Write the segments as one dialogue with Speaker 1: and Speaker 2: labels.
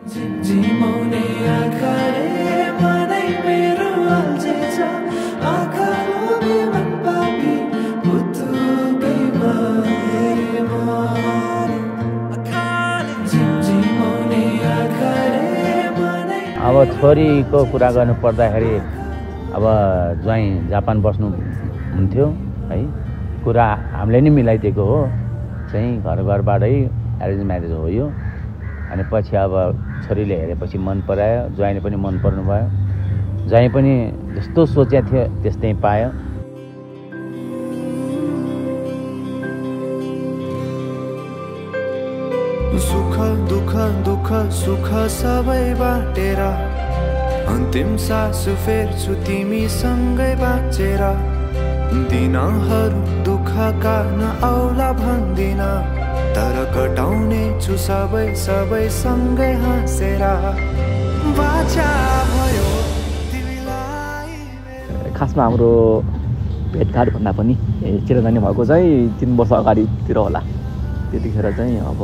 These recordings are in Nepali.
Speaker 1: अब छोरीको कुरा गर्नु पर्दाखेरि अब ज्वाइँ जापान बस्नु हुन्थ्यो है, कुरा हामीले नै मिलाइदिएको हो, चाहिँ घरबाटै एरेन्ज म्यारेज हो यो। अनि पछि अब छोरीले हेरेपछि मन परायो, ज्वाइँले पनि मन पर्नु भयो, ज्वाइँ पनि जस्तो सोचेको थियो त्यस्तै पायो।
Speaker 2: सुख दुःख दुःख सुख सबै बाटेर अन्तिम सास फेर्छु तिमीसँगै बाँचेर। दिनहरू दुःखका नआउला भन्दिन, तर कटाउने छु सबै सबै सँगै हाँसेर। बाचा भयो तिमीलाई।
Speaker 3: खासमा हाम्रो भेटघाट भन्दा पनि चिरजानी भएको चाहिँ 3 वर्ष अगाडितिर होला। त्यतिखेर चाहिँ अब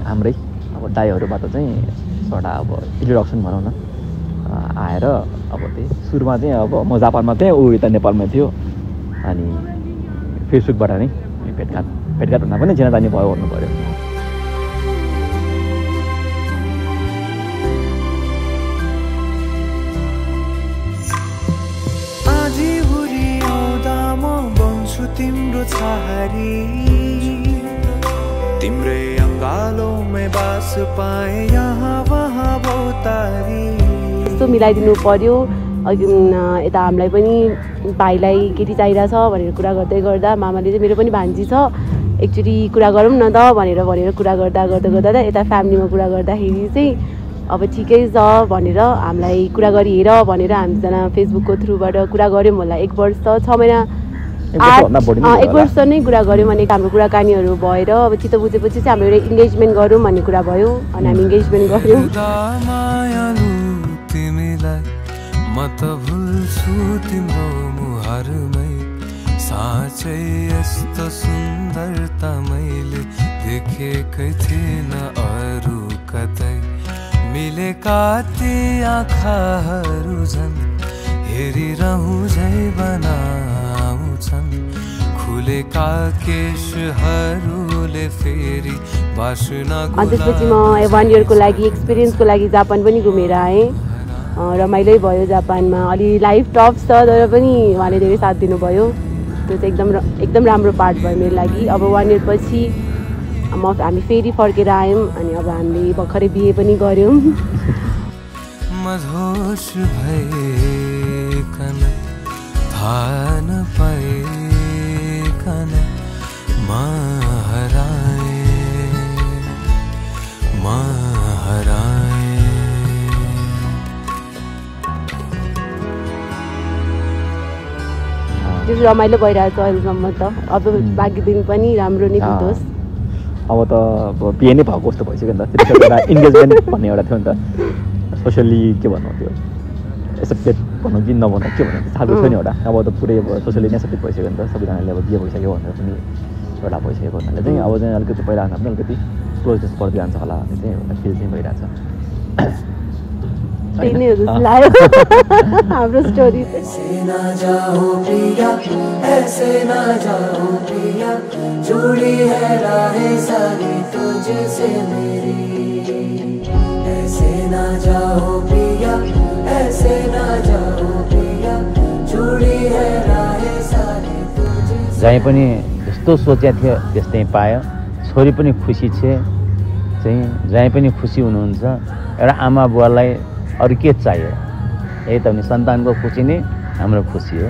Speaker 3: हाम्रै अब दाइहरूबाट चाहिँ एउटा अब इन्ट्रोडक्सन भनौँ न आएर, अब त्यही सुरुमा चाहिँ अब म जापानमा थिएँ, ऊ यता नेपालमा थियो। अनि फेसबुकबाट नै भेटघाट भन्दा पनि चिनाजानी भयो भन्नु पऱ्यो।
Speaker 2: आधी हुरी आउँदा म बन्छु तिम्रो छहारी, तिम्रै अङ्गालोमै बास पाएँ यहाँ वहाँ बहुतारी।
Speaker 4: यस्तो मिलाइदिनु पर्यो। यता हामीलाई पनि भाइलाई केटी चाहिरहेछ भनेर कुरा गर्दै गर्दा मामाले चाहिँ मेरो पनि भान्जी छ, एकचोटि कुरा गरौँ न त भनेर कुरा गर्दा यता फ्यामिलीमा कुरा गर्दाखेरि चाहिँ अब ठिकै छ भनेर हामीलाई कुरा गरिहेर भनेर हामीजना फेसबुकको थ्रुबाट कुरा गऱ्यौँ होला। 1 वर्ष 6 महिना 1 वर्ष नै कुरा गऱ्यौँ। अनि हाम्रो कुराकानीहरू भएर अब चित्त बुझेपछि चाहिँ हाम्रो एउटा इन्गेजमेन्ट गरौँ भन्ने कुरा भयो। अनि हामी इन्गेजमेन्ट गऱ्यौँ।
Speaker 2: म त भुल्छु तिम्रो मुहारमै, साँच्चै यस्तो सुन्दरता मैले देखेकै थिएन अरू कतै। मिलेका ती आँखाहरू झन् हेरिरहँ झै बनाउँछन्, खुलेका केशहरूले फेरि बास्ना।
Speaker 4: अनि त्यसपछि म 1 इयरको लागि एक्सपिरियन्सको लागि जापान पनि घुमेर आएँ। रमाइलै भयो जापानमा। अलि लाइफ टफ छ तर पनि उहाँले धेरै साथ दिनुभयो। त्यो चाहिँ एकदम राम्रो पार्ट भयो मेरो लागि। अब 1 इयर पछि हामी फेरि फर्केर आयौँ। अनि अब हामीले भर्खरै बिहे पनि गऱ्यौँ।
Speaker 2: मधोस भइकन थाहा नपाइकन
Speaker 4: त्यो रमाइलो भइरहेको छ अहिलेसम्म त। अब बाँकी दिन पनि राम्रो नै बितोस्।
Speaker 3: अब त बिहे नै भएको जस्तो भइसक्यो नि त। त्यतिखेर इन्गेजमेन्ट भन्ने एउटा थियो नि त, सोसियली के भन्नु त्यो एक्सेप्टेड भनौँ कि नभनौँ के भन्नु थाहा थियो नि एउटा। अब त पुरै अब सोसियली नै एक्सेप्टेड भइसक्यो नि त। सबैजनाले अब बिहे भइसक्यो भनेर पनि एउटा भइसकेको हुनाले चाहिँ अब चाहिँ अलिकति पहिलाभन्दा पनि अलिकति क्लोजनेस बढ्दै जान्छ होला भन्ने चाहिँ एउटा फिल चाहिँ भइरहेछ।
Speaker 4: त्यही नै हो जस्तो लाग्यो हाम्रो स्टोरी।
Speaker 1: ज्वाइँ पनि जस्तो सोचेको थियो त्यस्तै पायो, छोरी पनि खुसी छे चाहिँ ज्वाइँ पनि खुसी हुनुहुन्छ। एउटा आमा बुवालाई अरू के चाहियो? यही त हो नि, सन्तानको खुसी नै हाम्रो खुसी हो।